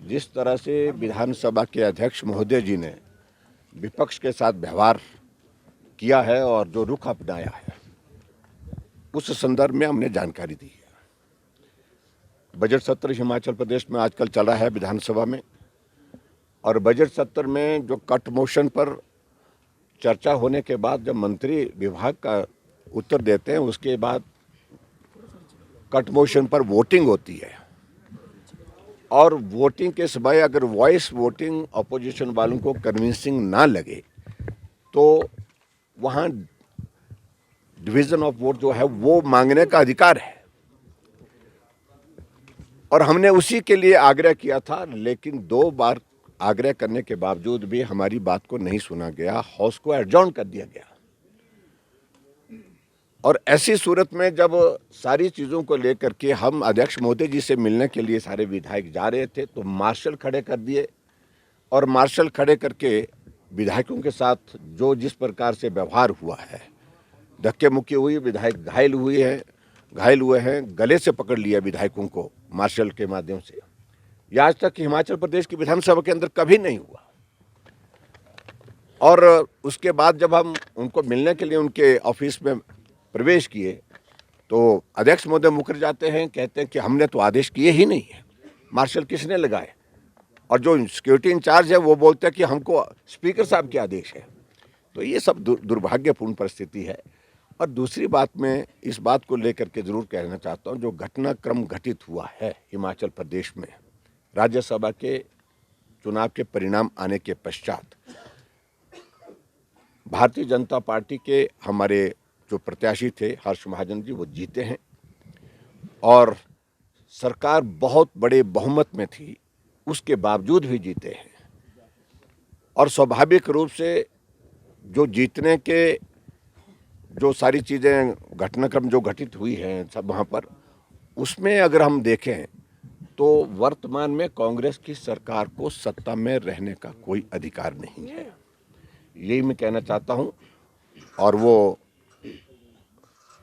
जिस तरह से विधानसभा के अध्यक्ष महोदय जी ने विपक्ष के साथ व्यवहार किया है और जो रुख अपनाया है, उस संदर्भ में हमने जानकारी दी है। बजट सत्र हिमाचल प्रदेश में आजकल चल रहा है विधानसभा में, और बजट सत्र में जो कट मोशन पर चर्चा होने के बाद जब मंत्री विभाग का उत्तर देते हैं, उसके बाद कट मोशन पर वोटिंग होती है, और वोटिंग के समय अगर वॉइस वोटिंग अपोजिशन वालों को कन्विंसिंग ना लगे तो वहाँ डिवीजन ऑफ वोट जो है वो मांगने का अधिकार है, और हमने उसी के लिए आग्रह किया था। लेकिन 2 बार आग्रह करने के बावजूद भी हमारी बात को नहीं सुना गया, हाउस को एडजॉर्न कर दिया गया। और ऐसी सूरत में जब सारी चीज़ों को लेकर के हम अध्यक्ष महोदय जी से मिलने के लिए सारे विधायक जा रहे थे तो मार्शल खड़े कर दिए, और मार्शल खड़े करके विधायकों के साथ जो जिस प्रकार से व्यवहार हुआ है, धक्के मुक्की हुई, विधायक घायल हुए हैं, गले से पकड़ लिया विधायकों को मार्शल के माध्यम से। यह आज तक हिमाचल प्रदेश की विधानसभा के अंदर कभी नहीं हुआ। और उसके बाद जब हम उनको मिलने के लिए उनके ऑफिस में प्रवेश किए तो अध्यक्ष महोदय मुकर जाते हैं, कहते हैं कि हमने तो आदेश किए ही नहीं है, मार्शल किसने लगाए। और जो सिक्योरिटी इंचार्ज है वो बोलते हैं कि हमको स्पीकर साहब के आदेश है। तो ये सब दुर्भाग्यपूर्ण परिस्थिति है। और दूसरी बात मैं इस बात को लेकर के ज़रूर कहना चाहता हूँ, जो घटनाक्रम घटित हुआ है हिमाचल प्रदेश में राज्यसभा के चुनाव के परिणाम आने के पश्चात, भारतीय जनता पार्टी के हमारे जो प्रत्याशी थे हर्ष महाजन जी, वो जीते हैं और सरकार बहुत बड़े बहुमत में थी, उसके बावजूद भी जीते हैं। और स्वाभाविक रूप से जो जीतने के जो सारी चीज़ें घटनाक्रम जो घटित हुई हैं सब वहाँ पर, उसमें अगर हम देखें तो वर्तमान में कांग्रेस की सरकार को सत्ता में रहने का कोई अधिकार नहीं है, यही मैं कहना चाहता हूँ। और वो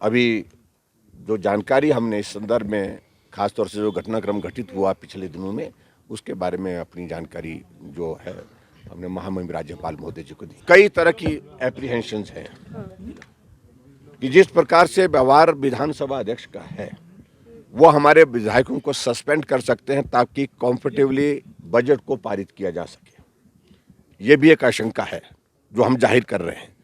अभी जो जानकारी हमने इस संदर्भ में, खासतौर से जो घटनाक्रम घटित हुआ पिछले दिनों में, उसके बारे में अपनी जानकारी जो है हमने महामहिम राज्यपाल महोदय जी को दी। कई तरह की एप्रीहेंशंस हैं कि जिस प्रकार से व्यवहार विधानसभा अध्यक्ष का है वो हमारे विधायकों को सस्पेंड कर सकते हैं ताकि कंफर्टेबली बजट को पारित किया जा सके। ये भी एक आशंका है जो हम जाहिर कर रहे हैं।